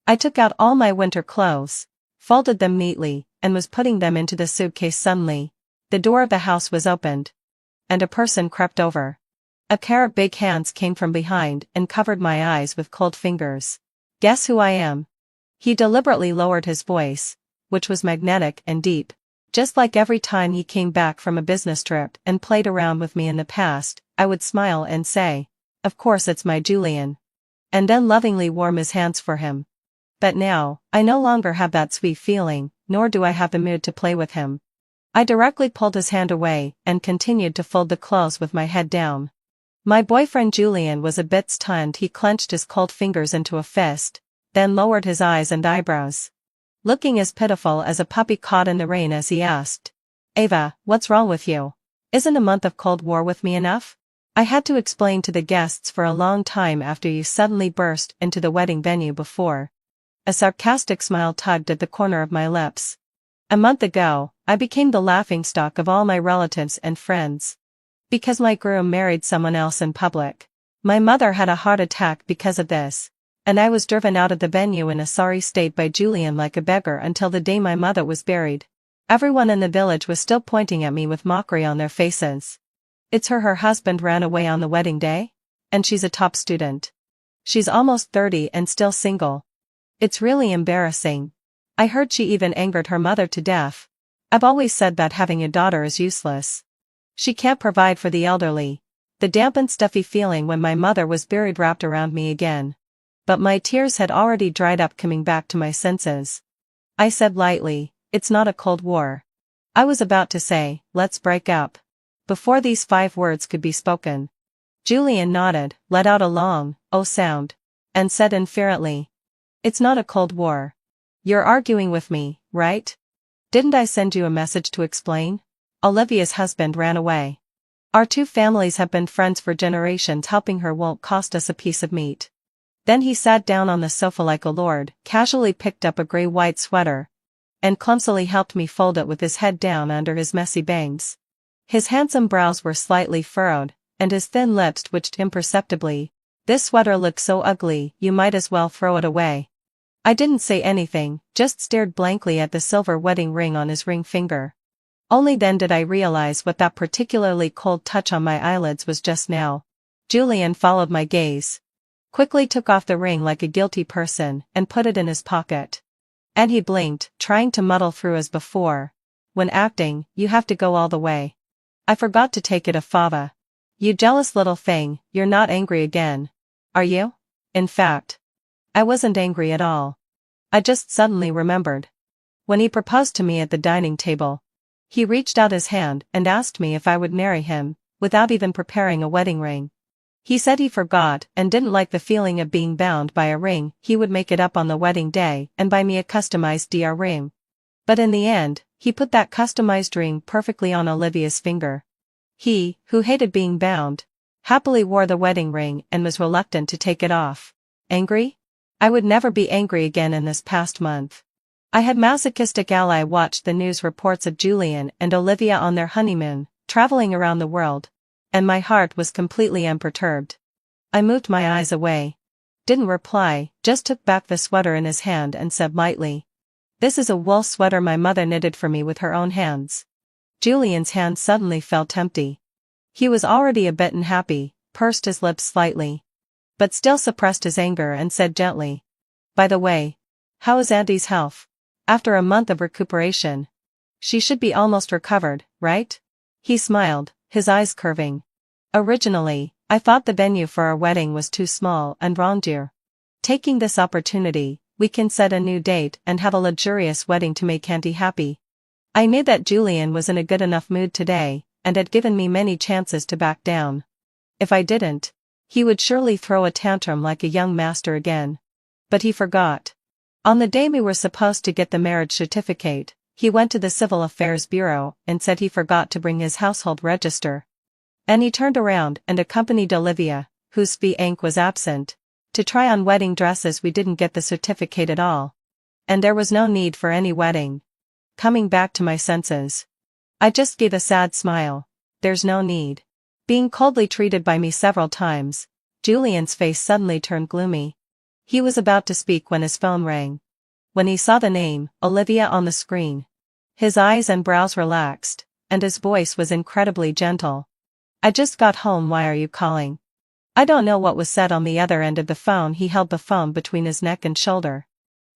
I took out all my winter clothes, folded them neatly, and was putting them into the suitcase suddenly. The door of the house was opened, and a person crept over. A pair of big hands came from behind and covered my eyes with cold fingers. Guess who I am? He deliberately lowered his voice, which was magnetic and deep. Just like every time he came back from a business trip and played around with me in the past, I would smile and say, "Of course it's my Julian," and then lovingly warm his hands for him. But now, I no longer have that sweet feeling, nor do I have the mood to play with him. I directly pulled his hand away and continued to fold the clothes with my head down. My boyfriend Julian was a bit stunned. He clenched his cold fingers into a fist, then lowered his eyes and eyebrows, looking as pitiful as a puppy caught in the rain as he asked, "Ava, what's wrong with you? Isn't a month of Cold War with me enough? I had to explain to the guests for a long time after you suddenly burst into the wedding venue before." A sarcastic smile tugged at the corner of my lips. A month ago, I became the laughingstock of all my relatives and friends. Because my groom married someone else in public. My mother had a heart attack because of this, and I was driven out of the venue in a sorry state by Julian like a beggar until the day my mother was buried. Everyone in the village was still pointing at me with mockery on their faces. It's her husband ran away on the wedding day? And she's a top student. She's almost 30 and still single. It's really embarrassing. I heard she even angered her mother to death. I've always said that having a daughter is useless. She can't provide for the elderly. The damp and stuffy feeling when my mother was buried wrapped around me again. But my tears had already dried up. Coming back to my senses, I said lightly, "It's not a Cold War." I was about to say, "Let's break up," before these 5 words could be spoken. Julian nodded, let out a long, "oh" sound, and said inferently, "It's not a Cold War. You're arguing with me, right? Didn't I send you a message to explain? Olivia's husband ran away. Our 2 families have been friends for generations. Helping her won't cost us a piece of meat." Then he sat down on the sofa like a lord, casually picked up a gray-white sweater, and clumsily helped me fold it with his head down under his messy bangs. His handsome brows were slightly furrowed, and his thin lips twitched imperceptibly. "This sweater looks so ugly, you might as well throw it away." I didn't say anything, just stared blankly at the silver wedding ring on his ring finger. Only then did I realize what that particularly cold touch on my eyelids was just now. Julian followed my gaze, quickly took off the ring like a guilty person, and put it in his pocket. And he blinked, trying to muddle through as before. "When acting, you have to go all the way. I forgot to take it off, Fava. You jealous little thing, you're not angry again, are you?" In fact, I wasn't angry at all. I just suddenly remembered. When he proposed to me at the dining table, he reached out his hand and asked me if I would marry him, without even preparing a wedding ring. He said he forgot and didn't like the feeling of being bound by a ring. He would make it up on the wedding day and buy me a customized DR ring. But in the end, he put that customized ring perfectly on Olivia's finger. He, who hated being bound, happily wore the wedding ring and was reluctant to take it off. Angry? I would never be angry again. In this past month, I had masochistic ally watched the news reports of Julian and Olivia on their honeymoon, traveling around the world, and my heart was completely unperturbed. I moved my eyes away. Didn't reply, just took back the sweater in his hand and said lightly, "This is a wool sweater my mother knitted for me with her own hands." Julian's hand suddenly felt empty. He was already a bit unhappy, pursed his lips slightly, but still suppressed his anger and said gently, "By the way, how is Auntie's health? After a month of recuperation, she should be almost recovered, right?" He smiled, his eyes curving. "Originally, I thought the venue for our wedding was too small and wronged you. Taking this opportunity, we can set a new date and have a luxurious wedding to make Auntie happy." I knew that Julian was in a good enough mood today, and had given me many chances to back down. If I didn't, he would surely throw a tantrum like a young master again. But he forgot. On the day we were supposed to get the marriage certificate, he went to the Civil Affairs Bureau and said he forgot to bring his household register. And he turned around and accompanied Olivia, whose fiancé was absent, to try on wedding dresses. We didn't get the certificate at all. And there was no need for any wedding. Coming back to my senses, I just gave a sad smile. There's no need. Being coldly treated by me several times, Julian's face suddenly turned gloomy. He was about to speak when his phone rang. When he saw the name, Olivia, on the screen, his eyes and brows relaxed, and his voice was incredibly gentle. I just got home, why are you calling? I don't know what was said on the other end of the phone. He held the phone between his neck and shoulder,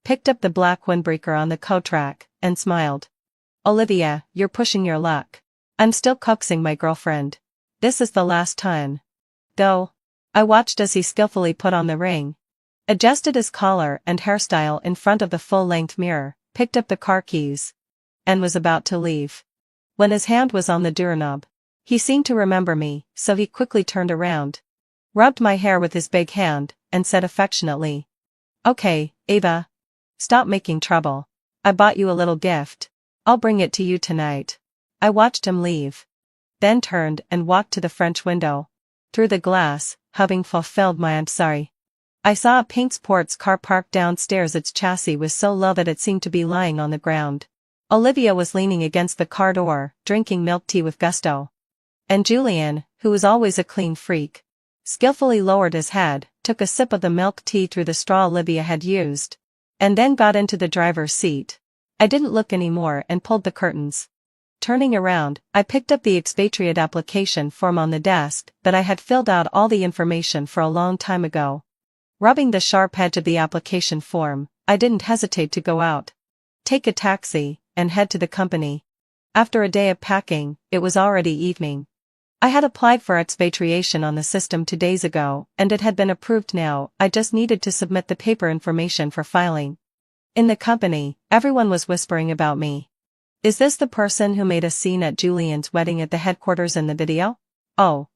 picked up the black windbreaker on the coat rack, and smiled. Olivia, you're pushing your luck. I'm still coaxing my girlfriend. This is the last time. Though. I watched as he skillfully put on the ring, adjusted his collar and hairstyle in front of the full-length mirror, picked up the car keys, and was about to leave. When his hand was on the doorknob, he seemed to remember me, so he quickly turned around, rubbed my hair with his big hand, and said affectionately, "Okay, Ava. Stop making trouble. I bought you a little gift. I'll bring it to you tonight." I watched him leave, then turned and walked to the French window. Through the glass, having fulfilled my "I'm sorry," I saw a pink sports car parked downstairs. Its chassis was so low that it seemed to be lying on the ground. Olivia was leaning against the car door, drinking milk tea with gusto. And Julian, who was always a clean freak, skillfully lowered his head, took a sip of the milk tea through the straw Olivia had used, and then got into the driver's seat. I didn't look anymore and pulled the curtains. Turning around, I picked up the expatriate application form on the desk that I had filled out all the information for a long time ago. Rubbing the sharp edge of the application form, I didn't hesitate to go out, take a taxi, and head to the company. After a day of packing, it was already evening. I had applied for expatriation on the system 2 days ago, and it had been approved now. I just needed to submit the paper information for filing. In the company, everyone was whispering about me. Is this the person who made a scene at Julian's wedding at the headquarters in the video? Oh,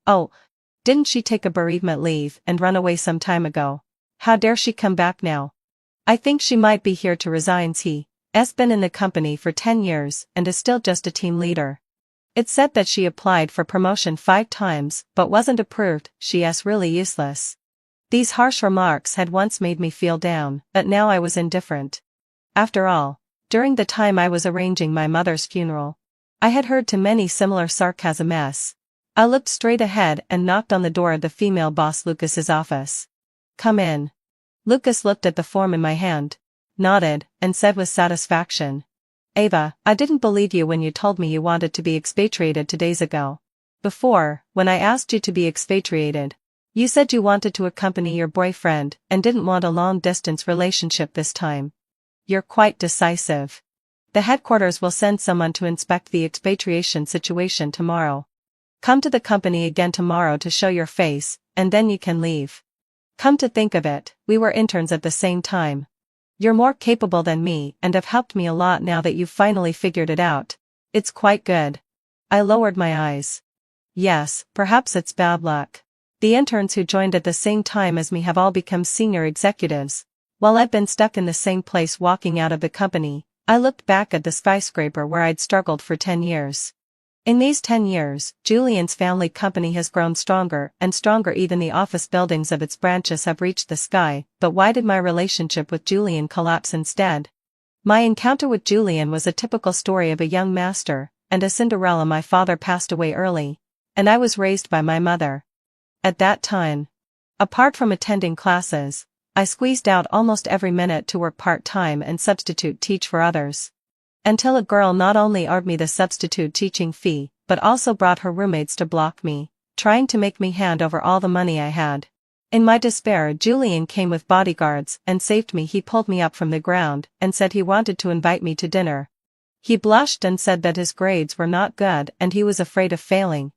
didn't she take a bereavement leave and run away some time ago? How dare she come back now? I think she might be here to resign. He's been in the company for 10 years and is still just a team leader. It said that she applied for promotion 5 times but wasn't approved. She's really useless. These harsh remarks had once made me feel down, but now I was indifferent. After all, during the time I was arranging my mother's funeral, I had heard too many similar sarcasm. I looked straight ahead and knocked on the door of the female boss Lucas's office. "Come in." Lucas looked at the form in my hand, nodded, and said with satisfaction, "Ava, I didn't believe you when you told me you wanted to be expatriated 2 days ago. Before, when I asked you to be expatriated, you said you wanted to accompany your boyfriend and didn't want a long-distance relationship this time. You're quite decisive. The headquarters will send someone to inspect the expatriation situation tomorrow. Come to the company again tomorrow to show your face, and then you can leave. Come to think of it, we were interns at the same time. You're more capable than me and have helped me a lot now that you've finally figured it out. It's quite good." I lowered my eyes. Yes, perhaps it's bad luck. The interns who joined at the same time as me have all become senior executives, while I've been stuck in the same place. Walking out of the company, I looked back at the skyscraper where I'd struggled for 10 years. In these 10 years, Julian's family company has grown stronger and stronger. Even the office buildings of its branches have reached the sky. But why did my relationship with Julian collapse instead? My encounter with Julian was a typical story of a young master and a Cinderella. My father passed away early, and I was raised by my mother. At that time, apart from attending classes, I squeezed out almost every minute to work part-time and substitute teach for others. Until a girl not only owed me the substitute teaching fee, but also brought her roommates to block me, trying to make me hand over all the money I had. In my despair, Julian came with bodyguards and saved me. He pulled me up from the ground and said he wanted to invite me to dinner. He blushed and said that his grades were not good and he was afraid of failing,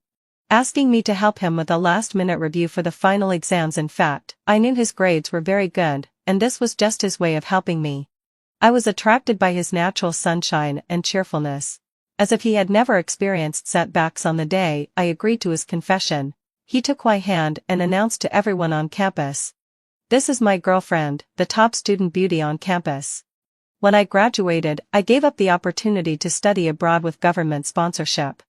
asking me to help him with a last-minute review for the final exams. In fact, I knew his grades were very good, and this was just his way of helping me. I was attracted by his natural sunshine and cheerfulness. As if he had never experienced setbacks. On the day I agreed to his confession, he took my hand and announced to everyone on campus, "This is my girlfriend, the top student beauty on campus." When I graduated, I gave up the opportunity to study abroad with government sponsorship.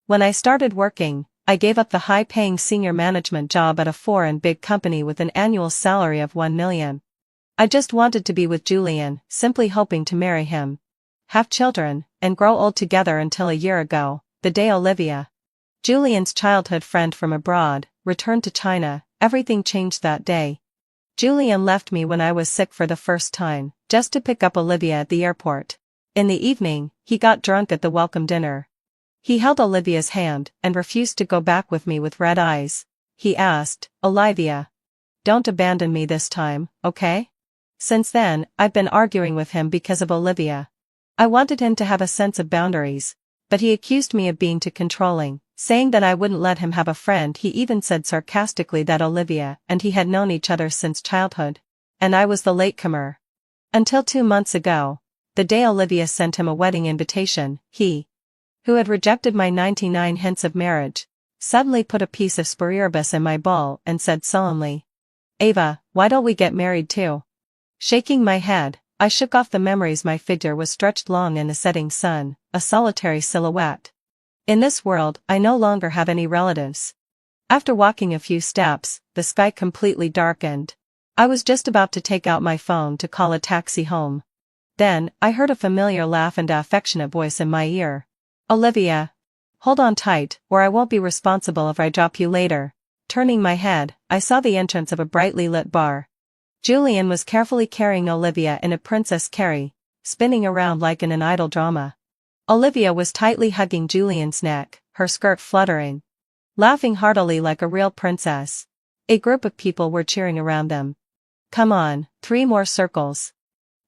When I started working, I gave up the high-paying senior management job at a foreign big company with an annual salary of $1 million. I just wanted to be with Julian, simply hoping to marry him, have children, and grow old together. Until a year ago, the day Olivia, Julian's childhood friend from abroad, returned to China, everything changed that day. Julian left me when I was sick for the first time, just to pick up Olivia at the airport. In the evening, he got drunk at the welcome dinner. He held Olivia's hand and refused to go back with me with red eyes. He asked, "Olivia, don't abandon me this time, okay?" Since then, I've been arguing with him because of Olivia. I wanted him to have a sense of boundaries, but he accused me of being too controlling, saying that I wouldn't let him have a friend. He even said sarcastically that Olivia and he had known each other since childhood, and I was the latecomer. Until 2 months ago, the day Olivia sent him a wedding invitation, he, who had rejected my 99 hints of marriage, suddenly put a piece of spiribus in my bowl and said sullenly, "Ava, why don't we get married too?" Shaking my head, I shook off the memories. My figure was stretched long in the setting sun, a solitary silhouette. In this world, I no longer have any relatives. After walking a few steps, the sky completely darkened. I was just about to take out my phone to call a taxi home. Then, I heard a familiar laugh and an affectionate voice in my ear. "Olivia, hold on tight, or I won't be responsible if I drop you later." Turning my head, I saw the entrance of a brightly lit bar. Julian was carefully carrying Olivia in a princess carry, spinning around like in an idol drama. Olivia was tightly hugging Julian's neck, her skirt fluttering, laughing heartily like a real princess. A group of people were cheering around them. "Come on, 3 more circles.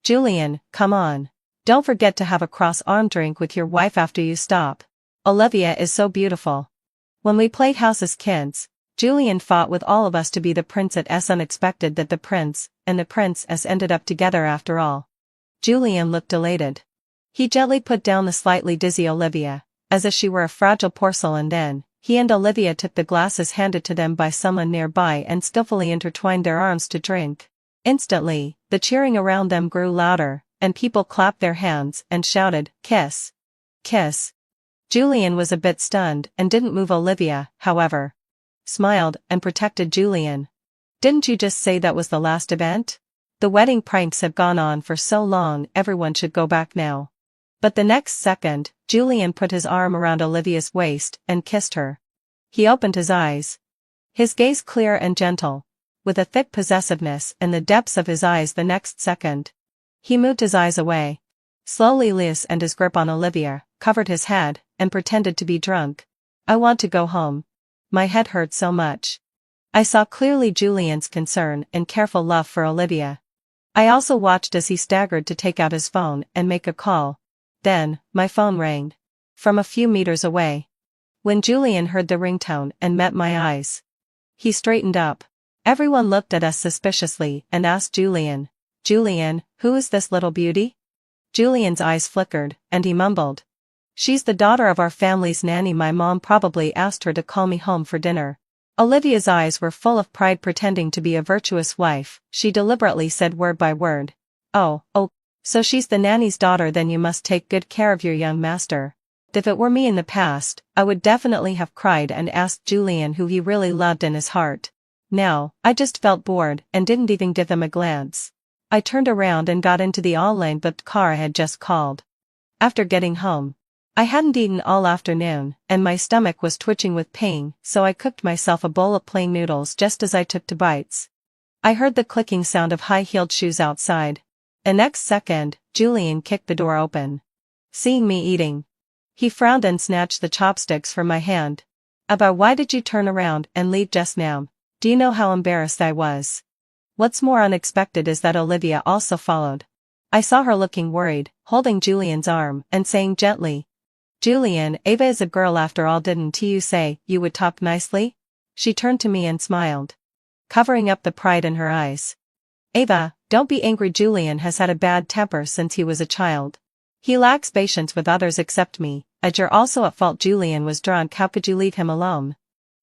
Julian, come on. Don't forget to have a cross-arm drink with your wife after you stop. Olivia is so beautiful." When we played house as kids, Julian fought with all of us to be the prince. It's unexpected that the prince and the princess ended up together after all. Julian looked elated. He gently put down the slightly dizzy Olivia, as if she were a fragile porcelain. Then, he and Olivia took the glasses handed to them by someone nearby and skillfully intertwined their arms to drink. Instantly, the cheering around them grew louder, and people clapped their hands and shouted, "Kiss! Kiss!" Julian was a bit stunned and didn't move. Olivia, however, smiled and protected Julian. "Didn't you just say that was the last event? The wedding pranks have gone on for so long, everyone should go back now." But the next second, Julian put his arm around Olivia's waist and kissed her. He opened his eyes. His gaze clear and gentle, with a thick possessiveness in the depths of his eyes. The next second, he moved his eyes away. Slowly loosened his grip on Olivia, covered his head, and pretended to be drunk. "I want to go home. My head hurts so much." I saw clearly Julian's concern and careful love for Olivia. I also watched as he staggered to take out his phone and make a call. Then, my phone rang. From a few meters away. When Julian heard the ringtone and met my eyes, he straightened up. Everyone looked at us suspiciously and asked Julian, "Julian, who is this little beauty?" Julian's eyes flickered, and he mumbled, "She's the daughter of our family's nanny. My mom probably asked her to call me home for dinner." Olivia's eyes were full of pride. Pretending to be a virtuous wife, she deliberately said word by word, Oh, so she's the nanny's daughter. Then you must take good care of your young master." If it were me in the past, I would definitely have cried and asked Julian who he really loved in his heart. Now, I just felt bored and didn't even give them a glance. I turned around and got into the all-lane booked car I had just called. After getting home, I hadn't eaten all afternoon, and my stomach was twitching with pain, so I cooked myself a bowl of plain noodles. Just as I took to bites, I heard the clicking sound of high-heeled shoes outside. The next second, Julian kicked the door open. Seeing me eating, he frowned and snatched the chopsticks from my hand. "Abba, why did you turn around and leave just now? Do you know how embarrassed I was?" What's more unexpected is that Olivia also followed. I saw her looking worried, holding Julian's arm and saying gently, "Julian, Ava is a girl after all. Didn't you say you would talk nicely?" She turned to me and smiled, covering up the pride in her eyes. "Ava, don't be angry. Julian has had a bad temper since he was a child. He lacks patience with others except me, and you're also at fault. Julian was drunk. How could you leave him alone?"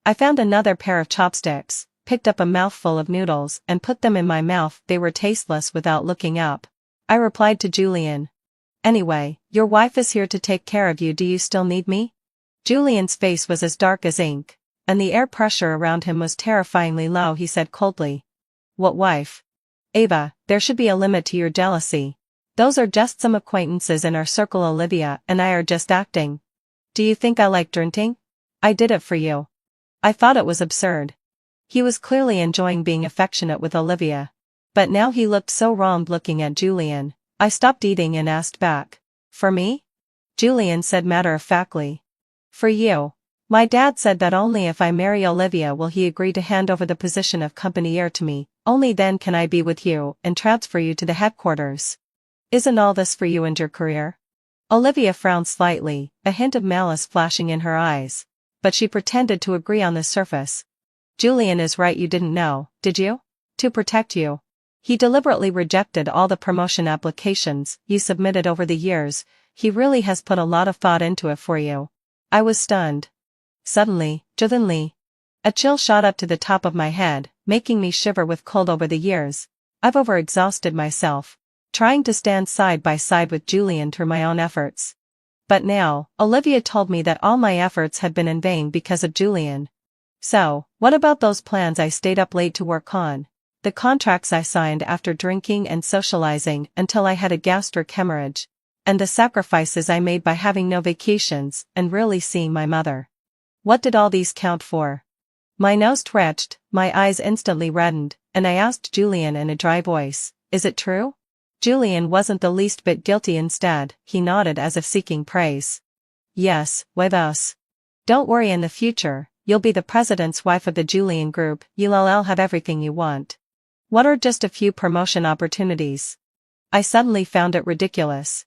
I found another pair of chopsticks, picked up a mouthful of noodles and put them in my mouth. They were tasteless. Without looking up, I replied to Julian, "Anyway, your wife is here to take care of you. Do you still need me?" Julian's face was as dark as ink, and the air pressure around him was terrifyingly low. He said coldly, "What wife? Ava, there should be a limit to your jealousy. Those are just some acquaintances in our circle. Olivia and I are just acting. Do you think I like drinking? I did it for you." I thought it was absurd. He was clearly enjoying being affectionate with Olivia. But now he looked so wronged looking at Julian. I stopped eating and asked back. For me? Julian said matter-of-factly. For you. My dad said that only if I marry Olivia will he agree to hand over the position of company heir to me, only then can I be with you and transfer you to the headquarters. Isn't all this for you and your career? Olivia frowned slightly, a hint of malice flashing in her eyes. But she pretended to agree on the surface. Julian is right, you didn't know, did you? To protect you. He deliberately rejected all the promotion applications you submitted over the years. He really has put a lot of thought into it for you. I was stunned. Suddenly, a chill shot up to the top of my head, making me shiver with cold. Over the years, I've overexhausted myself, trying to stand side by side with Julian through my own efforts. But now, Olivia told me that all my efforts had been in vain because of Julian. So, what about those plans I stayed up late to work on? The contracts I signed after drinking and socializing until I had a gastric hemorrhage? And the sacrifices I made by having no vacations and rarely seeing my mother? What did all these count for? My nose twitched, my eyes instantly reddened, and I asked Julian in a dry voice, is it true? Julian wasn't the least bit guilty. Instead, he nodded as if seeking praise. Yes, vows. Don't worry, in the future, you'll be the president's wife of the Julian Group. You'll have everything you want. What are just a few promotion opportunities? I suddenly found it ridiculous.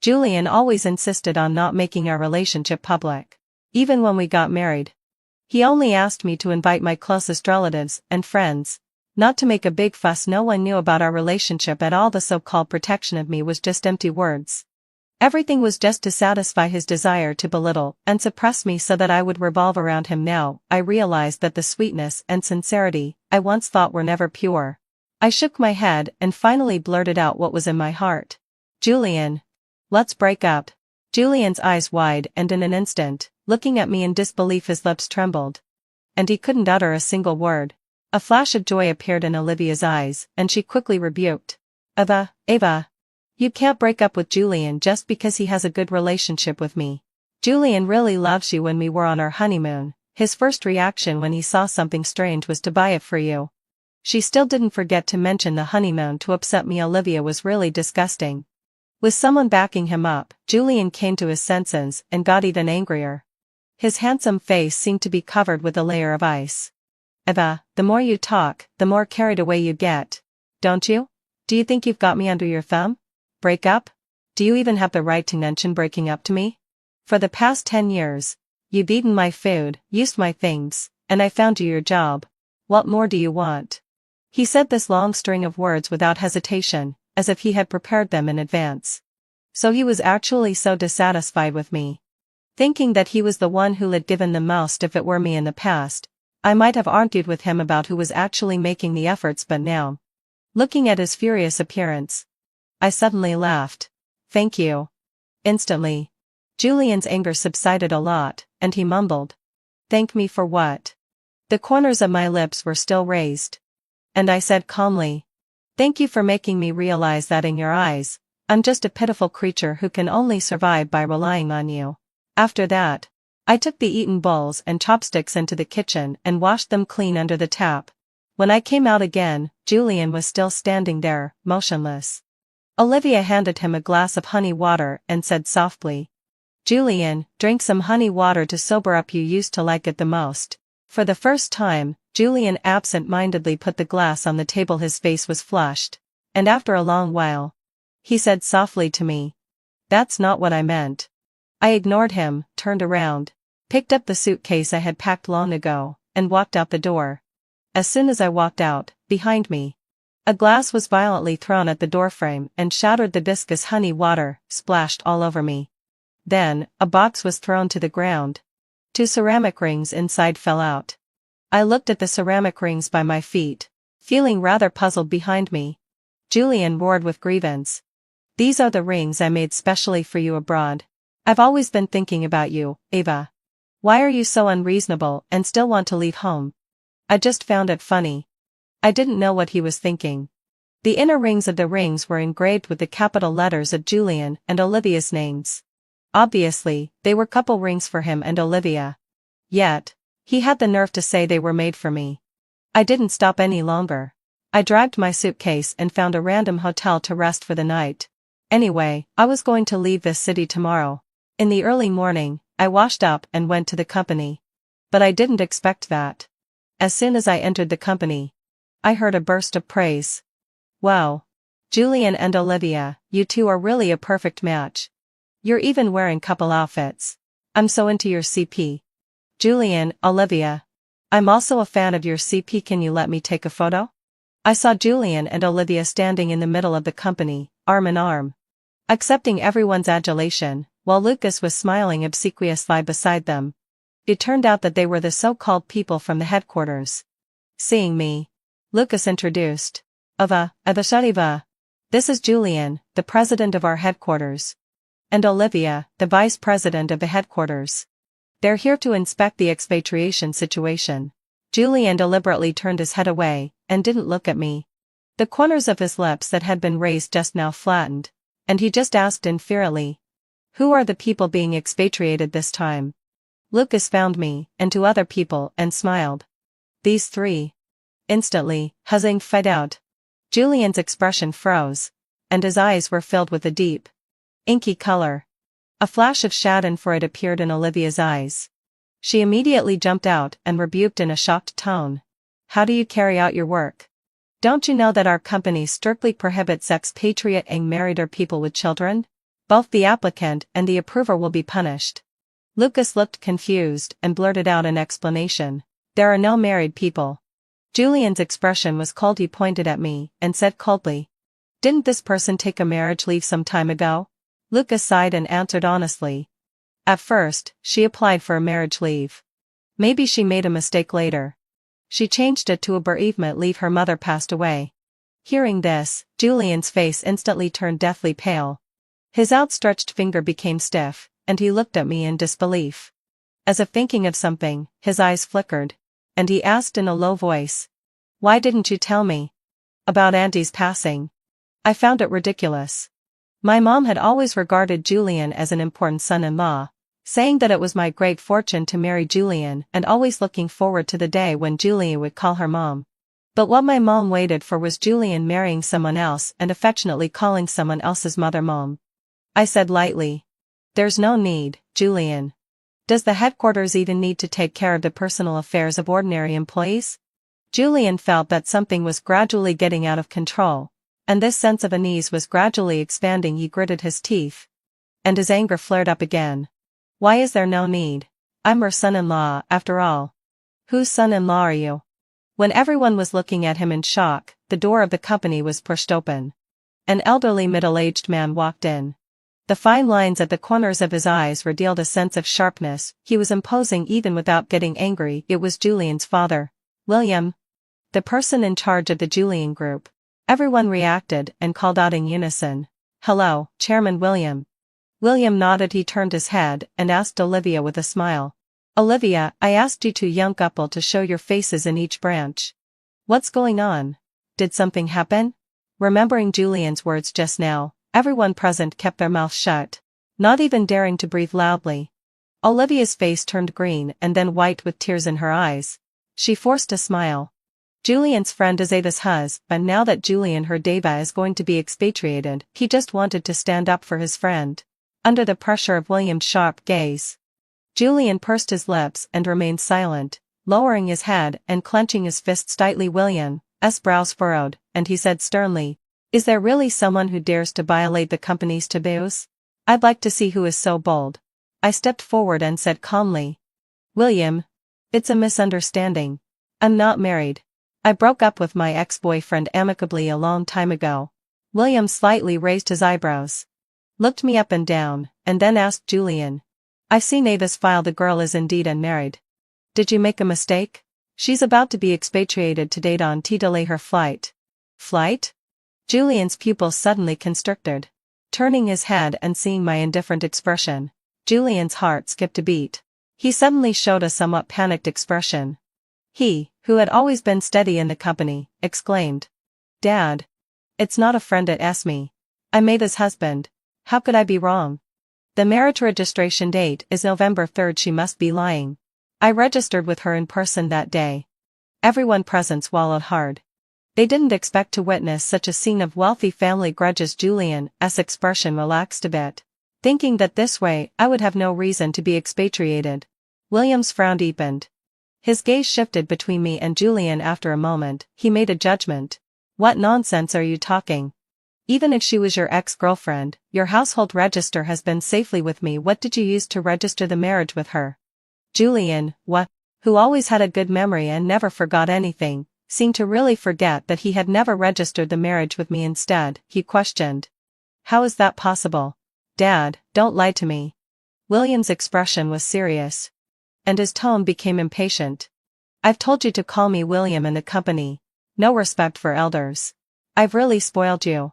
Julian always insisted on not making our relationship public. Even when we got married. He only asked me to invite my closest relatives and friends, not to make a big fuss. No one knew about our relationship at all. The so-called protection of me was just empty words. Everything was just to satisfy his desire to belittle and suppress me so that I would revolve around him. Now, I realized that the sweetness and sincerity I once thought were never pure. I shook my head and finally blurted out what was in my heart. Julian. Let's break up. Julian's eyes wide and in an instant, looking at me in disbelief, his lips trembled. And he couldn't utter a single word. A flash of joy appeared in Olivia's eyes, and she quickly rebuked. Ava. You can't break up with Julian just because he has a good relationship with me. Julian really loves you. When we were on our honeymoon, his first reaction when he saw something strange was to buy it for you. She still didn't forget to mention the honeymoon to upset me. Olivia was really disgusting. With someone backing him up, Julian came to his senses and got even angrier. His handsome face seemed to be covered with a layer of ice. Eva, the more you talk, the more carried away you get. Don't you? Do you think you've got me under your thumb? Break up? Do you even have the right to mention breaking up to me? For the past 10 years, you've eaten my food, used my things, and I found you your job. What more do you want? He said this long string of words without hesitation, as if he had prepared them in advance. So he was actually so dissatisfied with me. Thinking that he was the one who had given the most. If it were me in the past, I might have argued with him about who was actually making the efforts, but now, looking at his furious appearance, I suddenly laughed. Thank you. Instantly, Julian's anger subsided a lot, and he mumbled. Thank me for what? The corners of my lips were still raised. And I said calmly, thank you for making me realize that in your eyes, I'm just a pitiful creature who can only survive by relying on you. After that, I took the eaten bowls and chopsticks into the kitchen and washed them clean under the tap. When I came out again, Julian was still standing there, motionless. Olivia handed him a glass of honey water and said softly, Julian, drink some honey water to sober up. You used to like it the most. For the first time, Julian absent-mindedly put the glass on the table. His face was flushed, and after a long while, he said softly to me, that's not what I meant. I ignored him, turned around, picked up the suitcase I had packed long ago, and walked out the door. As soon as I walked out, behind me, a glass was violently thrown at the doorframe and shattered. The viscous honey water splashed all over me. Then, a box was thrown to the ground. 2 ceramic rings inside fell out. I looked at the ceramic rings by my feet, feeling rather puzzled. Behind me, Julian roared with grievance. These are the rings I made specially for you abroad. I've always been thinking about you, Ava. Why are you so unreasonable and still want to leave home? I just found it funny. I didn't know what he was thinking. The inner rings of the rings were engraved with the capital letters of Julian and Olivia's names. Obviously, they were couple rings for him and Olivia. Yet, he had the nerve to say they were made for me. I didn't stop any longer. I dragged my suitcase and found a random hotel to rest for the night. Anyway, I was going to leave this city tomorrow. In the early morning, I washed up and went to the company. But I didn't expect that. As soon as I entered the company, I heard a burst of praise. Wow. Julian and Olivia, you two are really a perfect match. You're even wearing couple outfits. I'm so into your CP. Julian, Olivia. I'm also a fan of your CP. Can you let me take a photo? I saw Julian and Olivia standing in the middle of the company, arm in arm, accepting everyone's adulation, while Lucas was smiling obsequiously beside them. It turned out that they were the so-called people from the headquarters. Seeing me, Lucas introduced. Avashariva. This is Julian, the president of our headquarters. And Olivia, the vice president of the headquarters. They're here to inspect the expatriation situation. Julian deliberately turned his head away, and didn't look at me. The corners of his lips that had been raised just now flattened, and he just asked inferiorly. Who are the people being expatriated this time? Lucas found me, and two other people, and smiled. These three. Instantly, Huzzing fed out. Julian's expression froze, and his eyes were filled with a deep, inky color. A flash of schadenfreude appeared in Olivia's eyes. She immediately jumped out and rebuked in a shocked tone. How do you carry out your work? Don't you know that our company strictly prohibits expatriating married or people with children? Both the applicant and the approver will be punished. Lucas looked confused and blurted out an explanation. There are no married people. Julian's expression was cold. He pointed at me and said coldly. Didn't this person take a marriage leave some time ago? Lucas sighed and answered honestly. At first, she applied for a marriage leave. Maybe she made a mistake later. She changed it to a bereavement leave. Her mother passed away. Hearing this, Julian's face instantly turned deathly pale. His outstretched finger became stiff, and he looked at me in disbelief. As if thinking of something, his eyes flickered, and he asked in a low voice. Why didn't you tell me about Auntie's passing? I found it ridiculous. My mom had always regarded Julian as an important son-in-law, saying that it was my great fortune to marry Julian and always looking forward to the day when Julian would call her mom. But what my mom waited for was Julian marrying someone else and affectionately calling someone else's mother mom. I said lightly. There's no need, Julian. Does the headquarters even need to take care of the personal affairs of ordinary employees? Julian felt that something was gradually getting out of control, and this sense of unease was gradually expanding. He gritted his teeth, and his anger flared up again. Why is there no need? I'm her son-in-law, after all. Whose son-in-law are you? When everyone was looking at him in shock, the door of the company was pushed open. An elderly middle-aged man walked in. The fine lines at the corners of his eyes revealed a sense of sharpness. He was imposing even without getting angry. It was Julian's father, William, the person in charge of the Julian group. Everyone reacted and called out in unison. Hello, Chairman William. William nodded. He turned his head and asked Olivia with a smile. Olivia, I asked you two young couple to show your faces in each branch. What's going on? Did something happen? Remembering Julian's words just now, everyone present kept their mouths shut, not even daring to breathe loudly. Olivia's face turned green and then white with tears in her eyes. She forced a smile. Julian's friend is Ava's husband. Now that Julian heard Ava is going to be expatriated, he just wanted to stand up for his friend. Under the pressure of William's sharp gaze, Julian pursed his lips and remained silent, lowering his head and clenching his fists tightly. William's brows furrowed, and he said sternly, Is there really someone who dares to violate the company's taboos? I'd like to see who is so bold. I stepped forward and said calmly, William, it's a misunderstanding. I'm not married. I broke up with my ex-boyfriend amicably a long time ago. William slightly raised his eyebrows, looked me up and down, and then asked Julian, I've seen Ava's file. The girl is indeed unmarried. Did you make a mistake? She's about to be expatriated today to delay her flight. Flight? Julian's pupils suddenly constricted. Turning his head and seeing my indifferent expression, Julian's heart skipped a beat. He suddenly showed a somewhat panicked expression. He, who had always been steady in the company, exclaimed, Dad. It's not a friend at Esme. I'm Ava's husband. How could I be wrong? The marriage registration date is November 3rd. She must be lying. I registered with her in person that day. Everyone present swallowed hard. They didn't expect to witness such a scene of wealthy family grudges. Julian's expression relaxed a bit, thinking that this way I would have no reason to be expatriated. William's frown deepened. His gaze shifted between me and Julian. After a moment, he made a judgment. What nonsense are you talking? Even if she was your ex-girlfriend, your household register has been safely with me. What did you use to register the marriage with her? Julian, what? Who always had a good memory and never forgot anything, seemed to really forget that he had never registered the marriage with me. Instead, he questioned. How is that possible? Dad, don't lie to me. William's expression was serious, and his tone became impatient. I've told you to call me William and the company. No respect for elders. I've really spoiled you.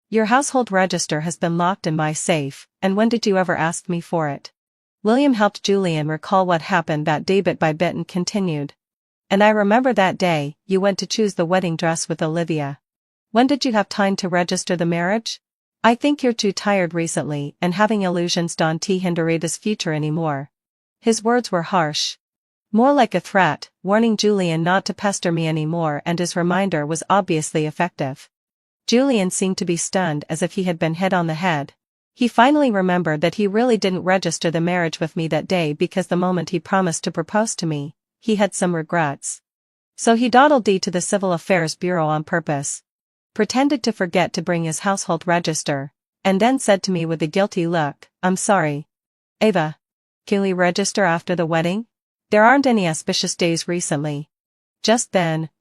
Your household register has been locked in my safe, and when did you ever ask me for it? William helped Julian recall what happened that day bit by bit and continued. And I remember that day, you went to choose the wedding dress with Olivia. When did you have time to register the marriage? I think you're too tired recently and having illusions don't hinder Ada's future anymore. His words were harsh. More like a threat, warning Julian not to pester me anymore, and his reminder was obviously effective. Julian seemed to be stunned, as if he had been hit on the head. He finally remembered that he really didn't register the marriage with me that day because the moment he promised to propose to me, he had some regrets. So he dawdled to the Civil Affairs Bureau on purpose, pretended to forget to bring his household register, and then said to me with a guilty look, I'm sorry. Ava, can we register after the wedding? There aren't any auspicious days recently. Just then,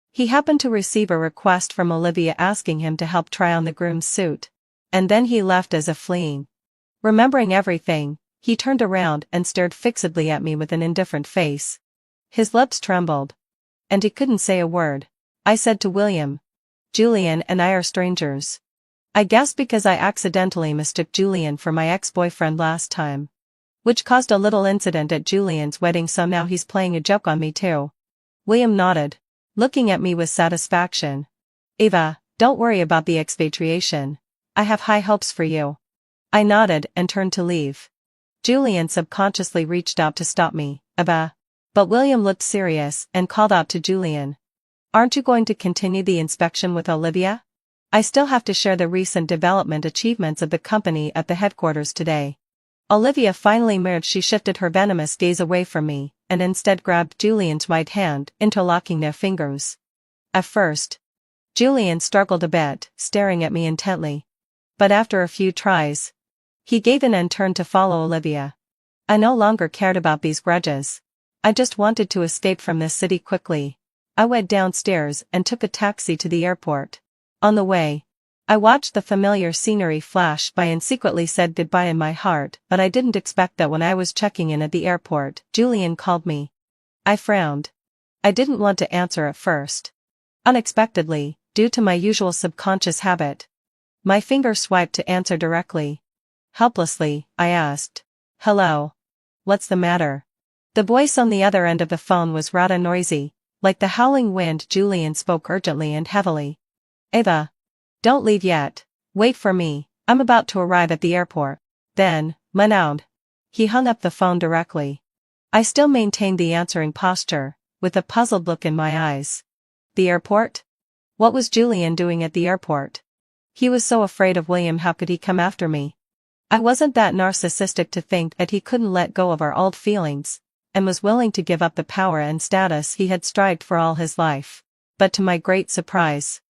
he happened to receive a request from Olivia asking him to help try on the groom's suit. And then he left as if fleeing. Remembering everything, he turned around and stared fixedly at me with an indifferent face. His lips trembled, and he couldn't say a word. I said to William, Julian and I are strangers. I guess because I accidentally mistook Julian for my ex-boyfriend last time, which caused a little incident at Julian's wedding, so now he's playing a joke on me too. William nodded, looking at me with satisfaction. Ava, don't worry about the expatriation. I have high hopes for you. I nodded and turned to leave. Julian subconsciously reached out to stop me, Ava. But William looked serious and called out to Julian. Aren't you going to continue the inspection with Olivia? I still have to share the recent development achievements of the company at the headquarters today. Olivia finally moved. She shifted her venomous gaze away from me, and instead grabbed Julian's right hand, interlocking their fingers. At first, Julian struggled a bit, staring at me intently. But after a few tries, he gave in and turned to follow Olivia. I no longer cared about these grudges. I just wanted to escape from this city quickly. I went downstairs and took a taxi to the airport. On the way, I watched the familiar scenery flash by and secretly said goodbye in my heart, but I didn't expect that when I was checking in at the airport, Julian called me. I frowned. I didn't want to answer at first. Unexpectedly, due to my usual subconscious habit, my finger swiped to answer directly. Helplessly, I asked, Hello. What's the matter? The voice on the other end of the phone was rather noisy, like the howling wind. Julian spoke urgently and heavily. Ava. Don't leave yet. Wait for me. I'm about to arrive at the airport. Then, Manaud. He hung up the phone directly. I still maintained the answering posture, with a puzzled look in my eyes. The airport? What was Julian doing at the airport? He was so afraid of William. How could he come after me? I wasn't that narcissistic to think that he couldn't let go of our old feelings, and was willing to give up the power and status he had strived for all his life. But to my great surprise,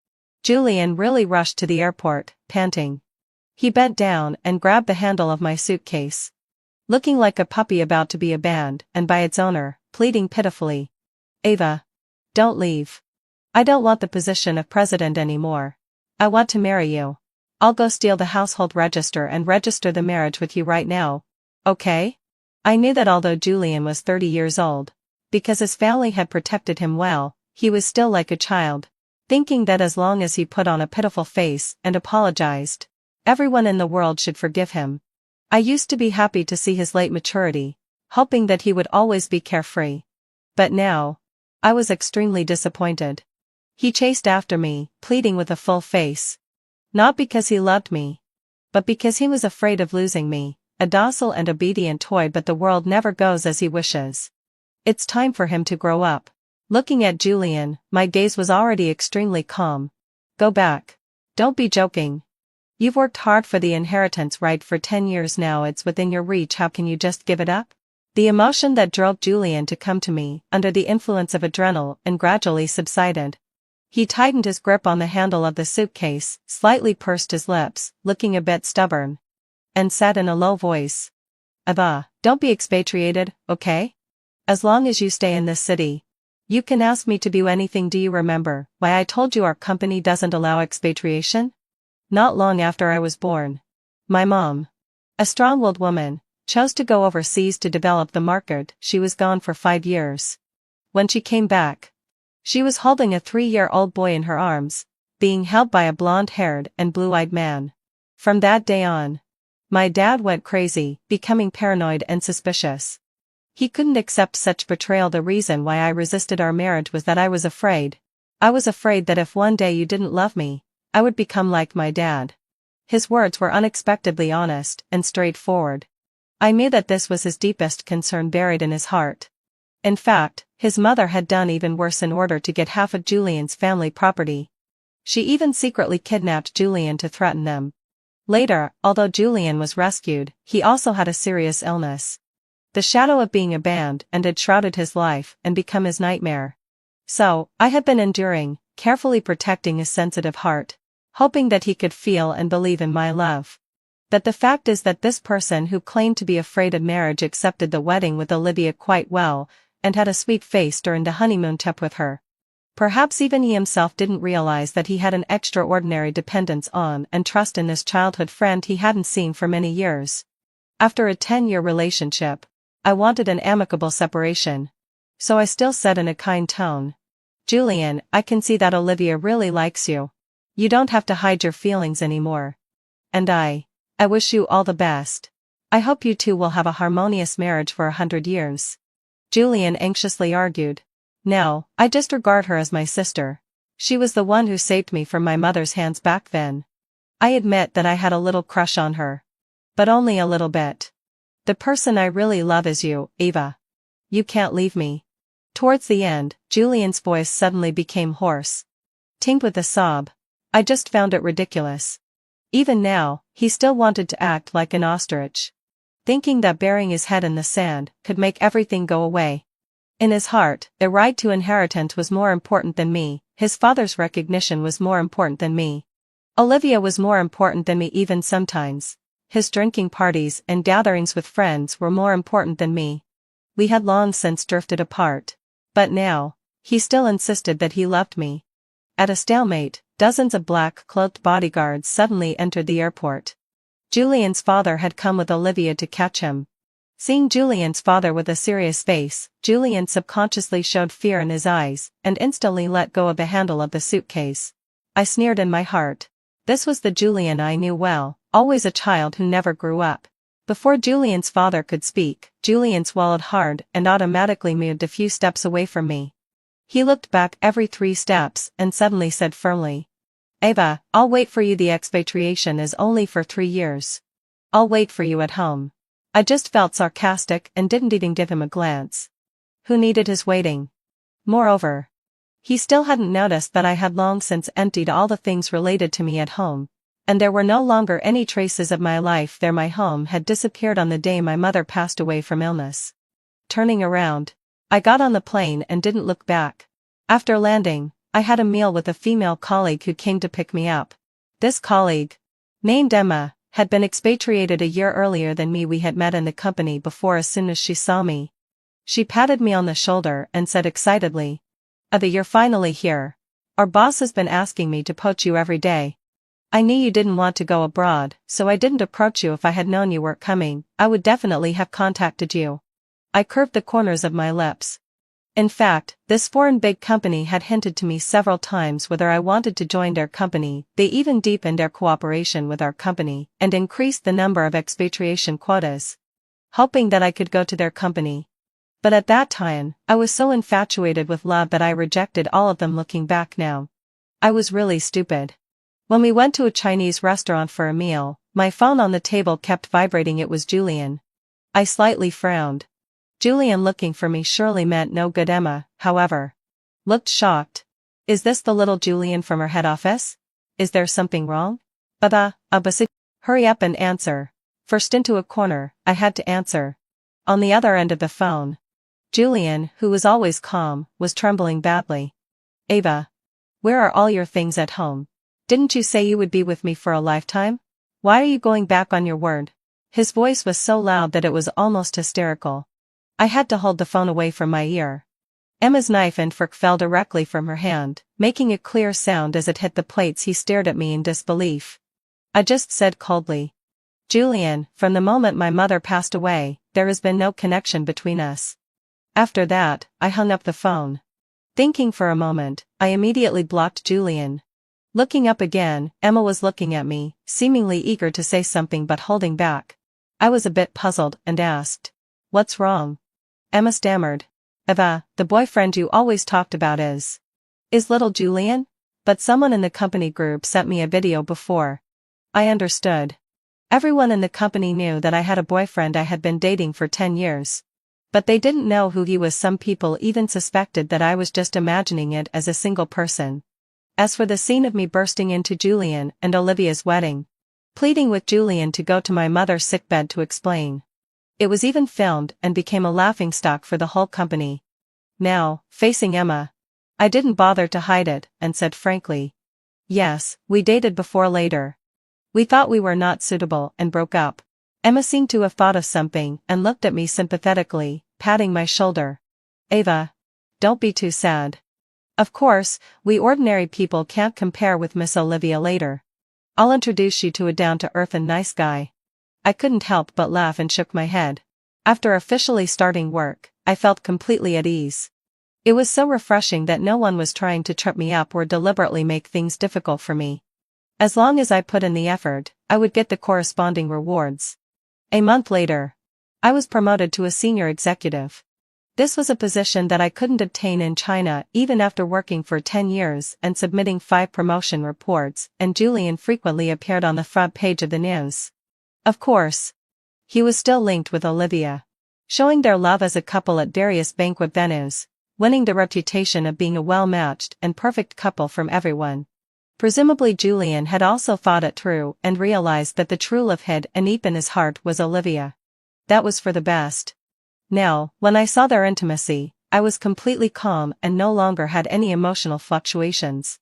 Julian really rushed to the airport, panting. He bent down and grabbed the handle of my suitcase, looking like a puppy about to be abandoned, and by its owner, pleading pitifully. Ava. Don't leave. I don't want the position of president anymore. I want to marry you. I'll go steal the household register and register the marriage with you right now. Okay? I knew that although Julian was 30 years old, because his family had protected him well, he was still like a child, thinking that as long as he put on a pitiful face and apologized, everyone in the world should forgive him. I used to be happy to see his late maturity, hoping that he would always be carefree. But now, I was extremely disappointed. He chased after me, pleading with a full face. Not because he loved me, but because he was afraid of losing me, a docile and obedient toy. But the world never goes as he wishes. It's time for him to grow up. Looking at Julian, my gaze was already extremely calm. Go back. Don't be joking. You've worked hard for the inheritance right for 10 years now, it's within your reach, how can you just give it up? The emotion that drove Julian to come to me, under the influence of adrenaline, gradually subsided. He tightened his grip on the handle of the suitcase, slightly pursed his lips, looking a bit stubborn, and said in a low voice, Ava, don't be expatriated, okay? As long as you stay in this city, you can ask me to do anything. Do you remember why I told you our company doesn't allow expatriation? Not long after I was born, my mom, a strong-willed woman, chose to go overseas to develop the market. She was gone for 5 years. When she came back, she was holding a 3-year-old boy in her arms, being held by a blonde-haired and blue-eyed man. From that day on, my dad went crazy, becoming paranoid and suspicious. He couldn't accept such betrayal. The reason why I resisted our marriage was that I was afraid. I was afraid that if one day you didn't love me, I would become like my dad. His words were unexpectedly honest and straightforward. I knew that this was his deepest concern buried in his heart. In fact, his mother had done even worse in order to get half of Julian's family property. She even secretly kidnapped Julian to threaten them. Later, although Julian was rescued, he also had a serious illness. The shadow of being abandoned had shrouded his life and become his nightmare. So, I had been enduring, carefully protecting his sensitive heart, hoping that he could feel and believe in my love. But the fact is that this person who claimed to be afraid of marriage accepted the wedding with Olivia quite well, and had a sweet face during the honeymoon trip with her. Perhaps even he himself didn't realize that he had an extraordinary dependence on and trust in this childhood friend he hadn't seen for many years. After a 10-year relationship, I wanted an amicable separation. So I still said in a kind tone, Julian, I can see that Olivia really likes you. You don't have to hide your feelings anymore. And I wish you all the best. I hope you two will have a harmonious marriage for 100 years. Julian anxiously argued. No, I just regard her as my sister. She was the one who saved me from my mother's hands back then. I admit that I had a little crush on her. But only a little bit. The person I really love is you, Ava. You can't leave me. Towards the end, Julian's voice suddenly became hoarse, tinged with a sob. I just found it ridiculous. Even now, he still wanted to act like an ostrich, thinking that burying his head in the sand could make everything go away. In his heart, the right to inheritance was more important than me, his father's recognition was more important than me. Olivia was more important than me even sometimes. His drinking parties and gatherings with friends were more important than me. We had long since drifted apart. But now, he still insisted that he loved me. At a stalemate, dozens of black-cloaked bodyguards suddenly entered the airport. Julian's father had come with Olivia to catch him. Seeing Julian's father with a serious face, Julian subconsciously showed fear in his eyes, and instantly let go of the handle of the suitcase. I sneered in my heart. This was the Julian I knew well, always a child who never grew up. Before Julian's father could speak, Julian swallowed hard and automatically moved a few steps away from me. He looked back every 3 steps and suddenly said firmly, Ava, I'll wait for you. The expatriation is only for 3 years. I'll wait for you at home. I just felt sarcastic and didn't even give him a glance. Who needed his waiting? Moreover, he still hadn't noticed that I had long since emptied all the things related to me at home, and there were no longer any traces of my life there. My home had disappeared on the day my mother passed away from illness. Turning around, I got on the plane and didn't look back. After landing, I had a meal with a female colleague who came to pick me up. This colleague, named Emma, had been expatriated a year earlier than me. We had met in the company before. As soon as she saw me, she patted me on the shoulder and said excitedly, Ava, you're finally here. Our boss has been asking me to poach you every day. I knew you didn't want to go abroad, so I didn't approach you. If I had known you weren't coming, I would definitely have contacted you. I curved the corners of my lips. In fact, this foreign big company had hinted to me several times whether I wanted to join their company. They even deepened their cooperation with our company and increased the number of expatriation quotas, hoping that I could go to their company. But at that time, I was so infatuated with love that I rejected all of them. Looking back now, I was really stupid. When we went to a Chinese restaurant for a meal, my phone on the table kept vibrating. It was Julian. I slightly frowned. Julian looking for me surely meant no good. Emma, however, looked shocked. Is this the little Julian from her head office? Is there something wrong? Hurry up and answer. Forced into a corner, I had to answer. On the other end of the phone, Julian, who was always calm, was trembling badly. Ava. Where are all your things at home? Didn't you say you would be with me for a lifetime? Why are you going back on your word? His voice was so loud that it was almost hysterical. I had to hold the phone away from my ear. Emma's knife and fork fell directly from her hand, making a clear sound as it hit the plates. He stared at me in disbelief. I just said coldly, Julian, from the moment my mother passed away, there has been no connection between us. After that, I hung up the phone. Thinking for a moment, I immediately blocked Julian. Looking up again, Emma was looking at me, seemingly eager to say something but holding back. I was a bit puzzled and asked, "What's wrong?" Emma stammered, "Eva, the boyfriend you always talked about is little Julian? But someone in the company group sent me a video before." I understood. Everyone in the company knew that I had a boyfriend I had been dating for 10 years. But they didn't know who he was. Some people even suspected that I was just imagining it as a single person. As for the scene of me bursting into Julian and Olivia's wedding, pleading with Julian to go to my mother's sickbed to explain, it was even filmed and became a laughingstock for the whole company. Now, facing Emma, I didn't bother to hide it and said frankly, "Yes, we dated before later. We thought we were not suitable and broke up." Emma seemed to have thought of something and looked at me sympathetically, patting my shoulder. "Ava, don't be too sad. Of course, we ordinary people can't compare with Miss Olivia later. I'll introduce you to a down-to-earth and nice guy." I couldn't help but laugh and shook my head. After officially starting work, I felt completely at ease. It was so refreshing that no one was trying to trip me up or deliberately make things difficult for me. As long as I put in the effort, I would get the corresponding rewards. A month later, I was promoted to a senior executive. This was a position that I couldn't obtain in China even after working for 10 years and submitting 5 promotion reports, and Julian frequently appeared on the front page of the news. Of course, he was still linked with Olivia, showing their love as a couple at various banquet venues, winning the reputation of being a well-matched and perfect couple from everyone. Presumably Julian had also thought it through and realized that the true love hid deep in his heart was Olivia. That was for the best. Now, when I saw their intimacy, I was completely calm and no longer had any emotional fluctuations.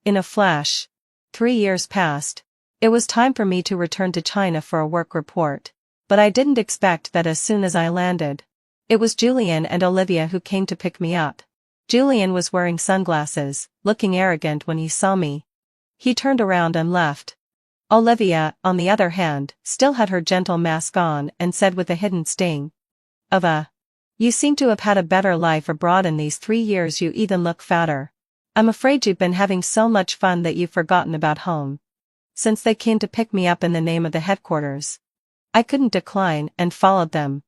In a flash, 3 years passed. It was time for me to return to China for a work report, but I didn't expect that as soon as I landed, it was Julian and Olivia who came to pick me up. Julian was wearing sunglasses, looking arrogant when he saw me. He turned around and left. Olivia, on the other hand, still had her gentle mask on and said with a hidden sting, "Ava, you seem to have had a better life abroad in these 3 years. You even look fatter. I'm afraid you've been having so much fun that you've forgotten about home." Since they came to pick me up in the name of the headquarters, I couldn't decline and followed them.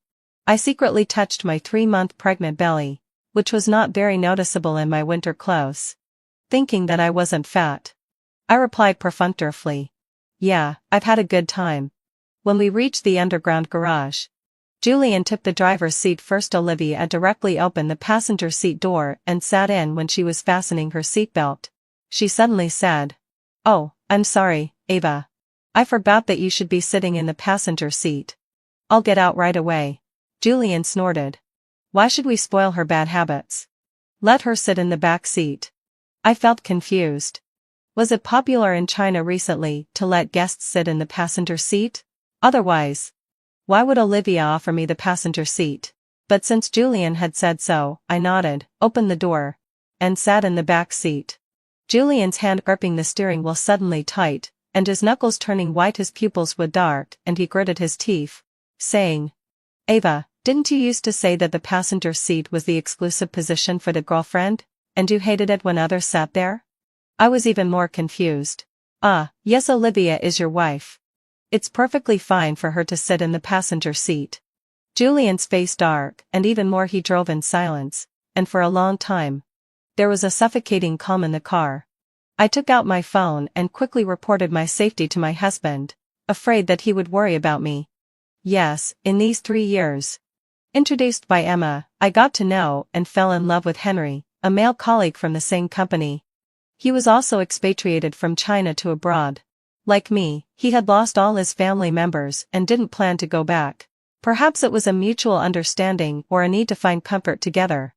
I secretly touched my 3-month pregnant belly, which was not very noticeable in my winter clothes. Thinking that I wasn't fat, I replied perfunctorily, "Yeah, I've had a good time." When we reached the underground garage, Julian took the driver's seat first. Olivia directly opened the passenger seat door and sat in. When she was fastening her seatbelt, she suddenly said, "Oh, I'm sorry, Ava. I forgot that you should be sitting in the passenger seat. I'll get out right away." Julian snorted. Why should we spoil her bad habits? Let her sit in the back seat. I felt confused. Was it popular in China recently to let guests sit in the passenger seat? Otherwise, why would Olivia offer me the passenger seat? But since Julian had said so, I nodded, opened the door, and sat in the back seat. Julian's hand gripping the steering wheel suddenly tight, and his knuckles turning white. His pupils were dark, and he gritted his teeth, saying, "Ava, didn't you used to say that the passenger seat was the exclusive position for the girlfriend, and you hated it when others sat there?" I was even more confused. "Ah, yes, Olivia is your wife. It's perfectly fine for her to sit in the passenger seat." Julian's face dark, and even more. He drove in silence, and for a long time, there was a suffocating calm in the car. I took out my phone and quickly reported my safety to my husband, afraid that he would worry about me. Yes, in these 3 years, introduced by Emma, I got to know and fell in love with Henry, a male colleague from the same company. He was also expatriated from China to abroad. Like me, he had lost all his family members and didn't plan to go back. Perhaps it was a mutual understanding or a need to find comfort together.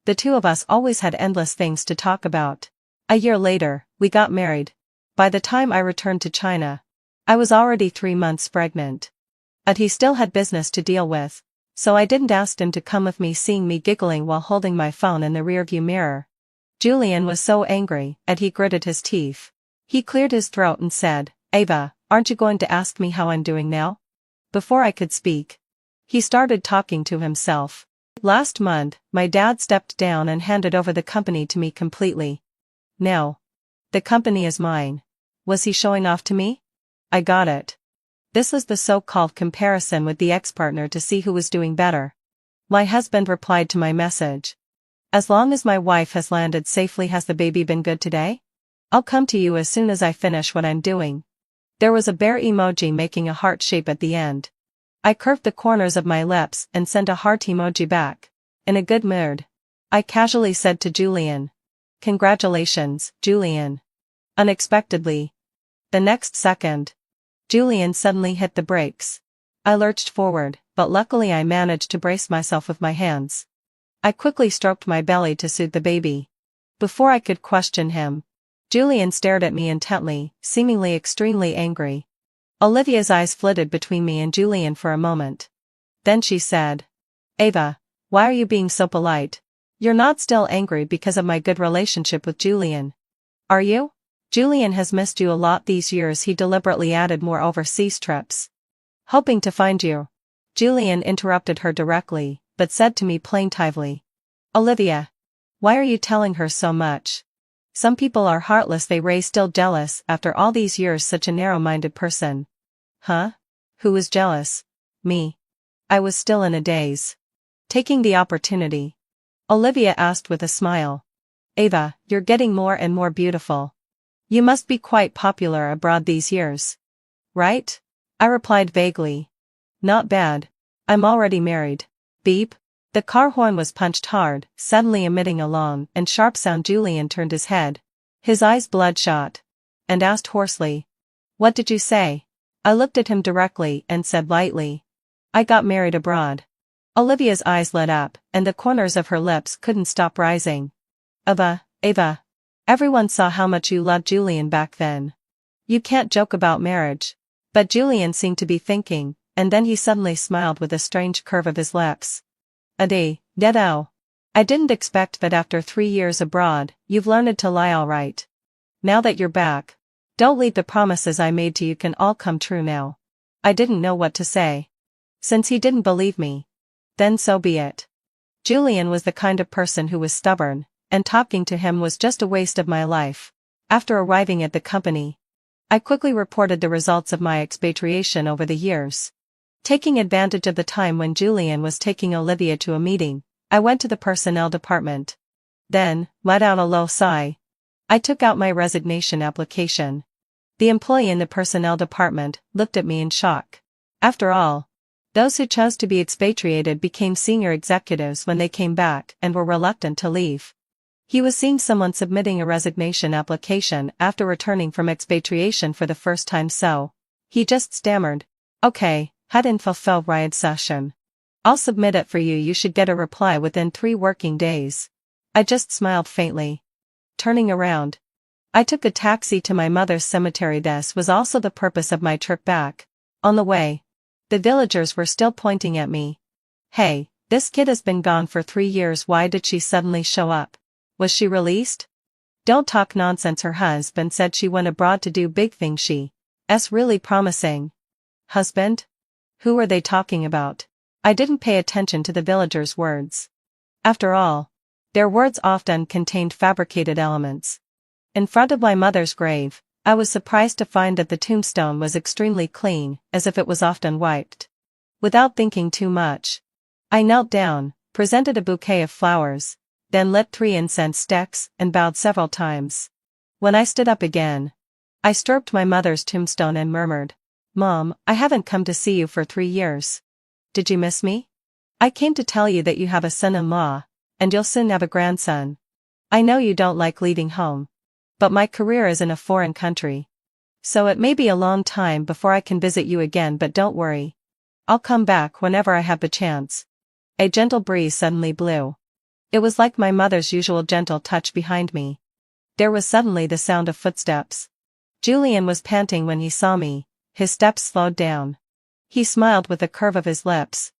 The two of us always had endless things to talk about. A year later, we got married. By the time I returned to China, I was already 3 months pregnant. But he still had business to deal with, so I didn't ask him to come with me, seeing me giggling while holding my phone in the rearview mirror. Julian was so angry, and he gritted his teeth. He cleared his throat and said, "Ava, aren't you going to ask me how I'm doing now?" Before I could speak, he started talking to himself. "Last month, my dad stepped down and handed over the company to me completely. Now, the company is mine." Was he showing off to me? I got it. This was the so-called comparison with the ex-partner to see who was doing better. My husband replied to my message. "As long as my wife has landed safely, has the baby been good today? I'll come to you as soon as I finish what I'm doing." There was a bear emoji making a heart shape at the end. I curved the corners of my lips and sent a heart emoji back. In a good mood, I casually said to Julian, "Congratulations, Julian." Unexpectedly, the next second, Julian suddenly hit the brakes. I lurched forward, but luckily I managed to brace myself with my hands. I quickly stroked my belly to soothe the baby. Before I could question him, Julian stared at me intently, seemingly extremely angry. Olivia's eyes flitted between me and Julian for a moment. Then she said, "Ava, why are you being so polite? You're not still angry because of my good relationship with Julian, are you? Julian has missed you a lot these years." He deliberately added more overseas trips. "Hoping to find you." Julian interrupted her directly, but said to me plaintively, "Olivia, why are you telling her so much? Some people are heartless. They raise still jealous after all these years. Such a narrow-minded person." Huh? Who was jealous? Me. I was still in a daze. Taking the opportunity, Olivia asked with a smile, "Ava, you're getting more and more beautiful. You must be quite popular abroad these years, right?" I replied vaguely. "Not bad. I'm already married." Beep. The car horn was punched hard, suddenly emitting a long and sharp sound. Julian turned his head, his eyes bloodshot, and asked hoarsely, "What did you say?" I looked at him directly and said lightly, "I got married abroad." Olivia's eyes lit up, and the corners of her lips couldn't stop rising. Ava. Everyone saw how much you loved Julian back then. You can't joke about marriage." But Julian seemed to be thinking, and then he suddenly smiled with a strange curve of his lips. Dedo. I didn't expect that after 3 years abroad, you've learned to lie all right. Now that you're back, don't leave the promises I made to you can all come true now." I didn't know what to say. Since he didn't believe me, then so be it. Julian was the kind of person who was stubborn, and talking to him was just a waste of my life. After arriving at the company, I quickly reported the results of my expatriation over the years. Taking advantage of the time when Julian was taking Olivia to a meeting, I went to the personnel department. Then, let out a low sigh. I took out my resignation application. The employee in the personnel department looked at me in shock. After all, those who chose to be expatriated became senior executives when they came back and were reluctant to leave. He was seeing someone submitting a resignation application after returning from expatriation for the first time, so he just stammered, "Okay, had info riot session. I'll submit it for you. You should get a reply within 3 working days." I just smiled faintly. Turning around, I took a taxi to my mother's cemetery. This was also the purpose of my trip back. On the way, the villagers were still pointing at me. "Hey, this kid has been gone for 3 years. Why did she suddenly show up? Was she released?" "Don't talk nonsense. Her husband said she went abroad to do big things. She's really promising." Husband? Who were they talking about? I didn't pay attention to the villagers' words. After all, their words often contained fabricated elements. In front of my mother's grave, I was surprised to find that the tombstone was extremely clean, as if it was often wiped. Without thinking too much, I knelt down, presented a bouquet of flowers, then lit 3 incense sticks and bowed several times. When I stood up again, I stroked my mother's tombstone and murmured, "Mom, I haven't come to see you for 3 years. Did you miss me? I came to tell you that you have a son-in-law, and you'll soon have a grandson." I know you don't like leaving home. But my career is in a foreign country. So it may be a long time before I can visit you again, but don't worry. I'll come back whenever I have the chance. A gentle breeze suddenly blew. It was like my mother's usual gentle touch behind me. There was suddenly the sound of footsteps. Julian was panting when he saw me, his steps slowed down. He smiled with a curve of his lips,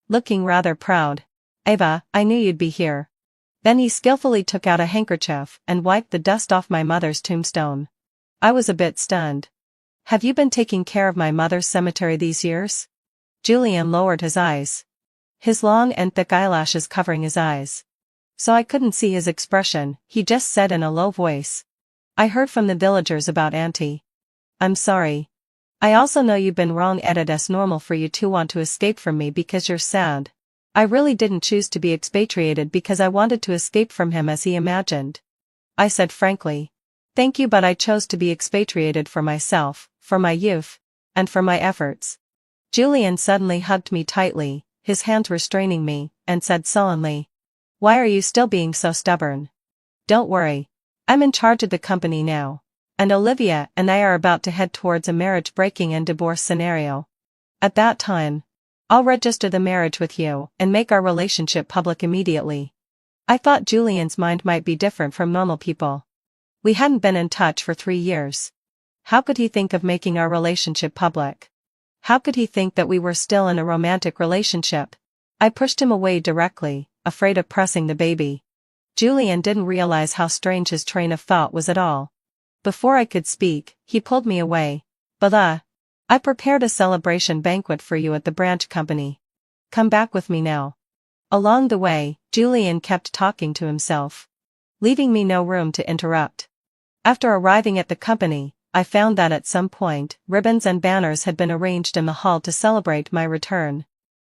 looking rather proud. Ava, I knew you'd be here. Then he skillfully took out a handkerchief and wiped the dust off my mother's tombstone. I was a bit stunned. Have you been taking care of my mother's cemetery these years? Julian lowered his eyes, his long and thick eyelashes covering his eyes. So I couldn't see his expression. He just said in a low voice, I heard from the villagers about Auntie. I'm sorry. I also know you've been wrong. It's normal for you to want to escape from me because you're sad. I really didn't choose to be expatriated because I wanted to escape from him as he imagined. I said frankly. Thank you, but I chose to be expatriated for myself, for my youth, and for my efforts. Julian suddenly hugged me tightly, his hands restraining me, and said sullenly, Why are you still being so stubborn? Don't worry. I'm in charge of the company now. And Olivia and I are about to head towards a marriage-breaking and divorce scenario. At that time, I'll register the marriage with you and make our relationship public immediately. I thought Julian's mind might be different from normal people. We hadn't been in touch for 3 years. How could he think of making our relationship public? How could he think that we were still in a romantic relationship? I pushed him away directly, afraid of pressing the baby. Julian didn't realize how strange his train of thought was at all. Before I could speak, he pulled me away. Bala, I prepared a celebration banquet for you at the branch company. Come back with me now. Along the way, Julian kept talking to himself, leaving me no room to interrupt. After arriving at the company, I found that at some point, ribbons and banners had been arranged in the hall to celebrate my return.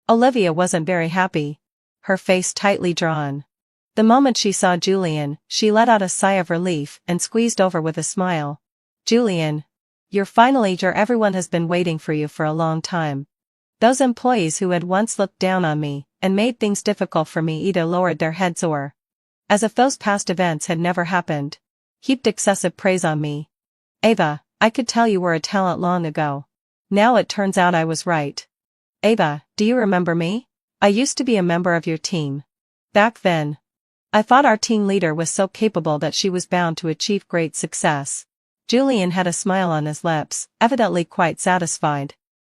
Olivia wasn't very happy, her face tightly drawn. The moment she saw Julian, she let out a sigh of relief and squeezed over with a smile. Julian, you're finally here. Everyone has been waiting for you for a long time. Those employees who had once looked down on me and made things difficult for me either lowered their heads or, as if those past events had never happened, heaped excessive praise on me. Ava, I could tell you were a talent long ago. Now it turns out I was right. Ava, do you remember me? I used to be a member of your team. Back then, I thought our team leader was so capable that she was bound to achieve great success. Julian had a smile on his lips, evidently quite satisfied.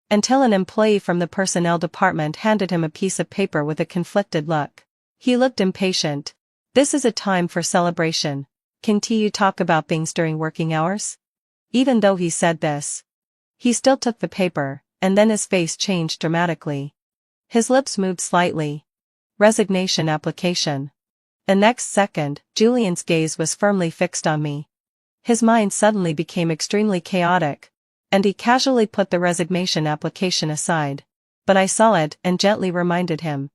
Until an employee from the personnel department handed him a piece of paper with a conflicted look. He looked impatient. This is a time for celebration. Can't you talk about things during working hours? Even though he said this, he still took the paper, and then his face changed dramatically. His lips moved slightly. Resignation application. The next second, Julian's gaze was firmly fixed on me. His mind suddenly became extremely chaotic, and he casually put the resignation application aside. But I saw it and gently reminded him.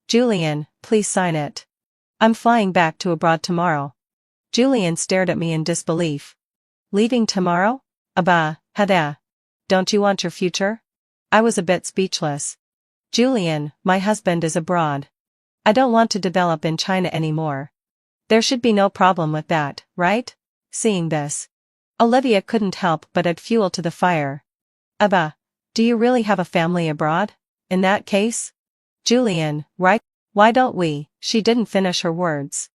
Julian, please sign it. I'm flying back to abroad tomorrow. Julian stared at me in disbelief. Leaving tomorrow? Abba, hada. Don't you want your future? I was a bit speechless. Julian, my husband is abroad. I don't want to develop in China anymore. There should be no problem with that, right? Seeing this, Olivia couldn't help but add fuel to the fire. Abba, do you really have a family abroad? In that case? Julian, right? Why don't we? She didn't finish her words.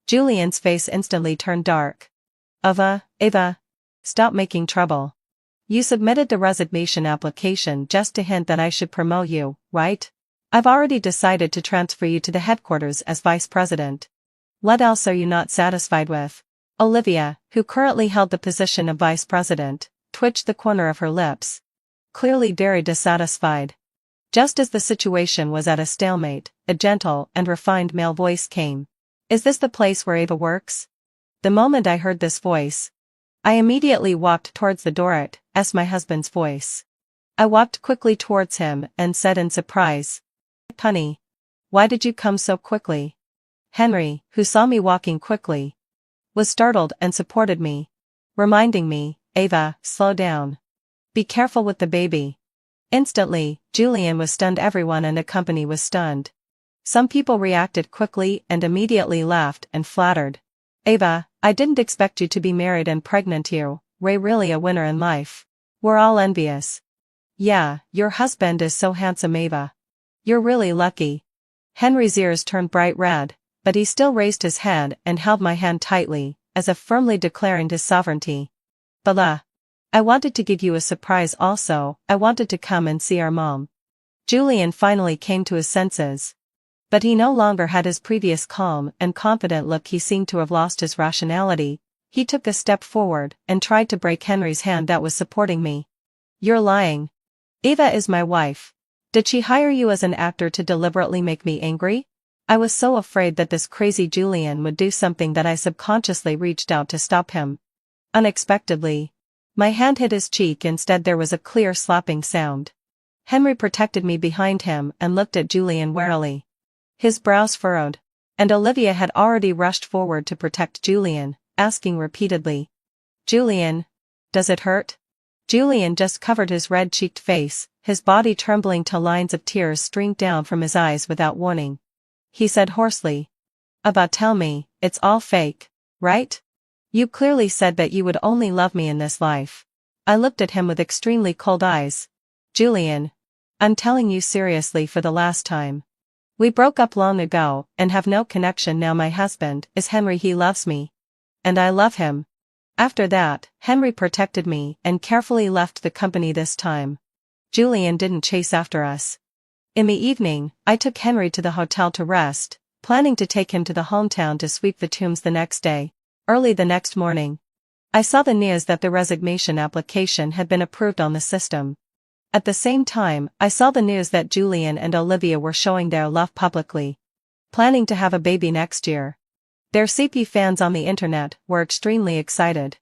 Julian's face instantly turned dark. Ava, stop making trouble. You submitted the resignation application just to hint that I should promote you, right? I've already decided to transfer you to the headquarters as vice president. What else are you not satisfied with? Olivia, who currently held the position of vice president, twitched the corner of her lips, clearly very dissatisfied. Just as the situation was at a stalemate, a gentle and refined male voice came. Is this the place where Ava works? The moment I heard this voice, I immediately walked towards the door. It's my husband's voice. I walked quickly towards him and said in surprise, Honey, why did you come so quickly? Henry, who saw me walking quickly, was startled and supported me, reminding me, Ava, slow down. Be careful with the baby. Instantly, Julian was stunned. Everyone in the company was stunned. Some people reacted quickly and immediately laughed and flattered. Ava, I didn't expect you to be married and pregnant. You, Ray, really a winner in life. We're all envious. Yeah, your husband is so handsome, Ava. You're really lucky. Henry's ears turned bright red, but he still raised his head and held my hand tightly, as if firmly declaring his sovereignty. Blah. I wanted to give you a surprise also. I wanted to come and see our mom. Julian finally came to his senses. But he no longer had his previous calm and confident look. He seemed to have lost his rationality. He took a step forward and tried to break Henry's hand that was supporting me. You're lying. Ava is my wife. Did she hire you as an actor to deliberately make me angry? I was so afraid that this crazy Julian would do something that I subconsciously reached out to stop him. Unexpectedly, my hand hit his cheek. Instead there was a clear slapping sound. Henry protected me behind him and looked at Julian warily. His brows furrowed, and Olivia had already rushed forward to protect Julian, asking repeatedly, Julian, does it hurt? Julian just covered his red-cheeked face, his body trembling till lines of tears streamed down from his eyes without warning. He said hoarsely, Ava, tell me, it's all fake, right? You clearly said that you would only love me in this life. I looked at him with extremely cold eyes. Julian, I'm telling you seriously for the last time. We broke up long ago and have no connection now. My husband is Henry. He loves me. And I love him. After that, Henry protected me and carefully left the company this time. Julian didn't chase after us. In the evening, I took Henry to the hotel to rest, planning to take him to the hometown to sweep the tombs the next day. Early the next morning, I saw the news that the resignation application had been approved on the system. At the same time, I saw the news that Julian and Olivia were showing their love publicly, planning to have a baby next year. Their CP fans on the internet were extremely excited.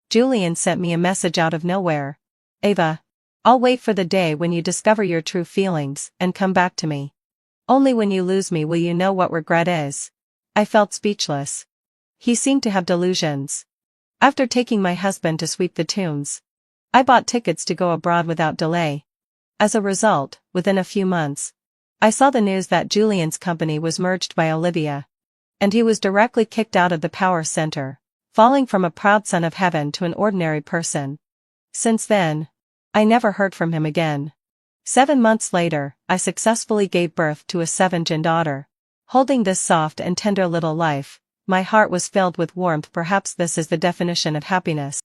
Julian sent me a message out of nowhere. Ava, I'll wait for the day when you discover your true feelings and come back to me. Only when you lose me will you know what regret is. I felt speechless. He seemed to have delusions. After taking my husband to sweep the tombs, I bought tickets to go abroad without delay. As a result, within a few months, I saw the news that Julian's company was merged by Olivia. And he was directly kicked out of the power center, falling from a proud son of heaven to an ordinary person. Since then, I never heard from him again. 7 months later, I successfully gave birth to a 7th daughter. Holding this soft and tender little life, my heart was filled with warmth. Perhaps this is the definition of happiness.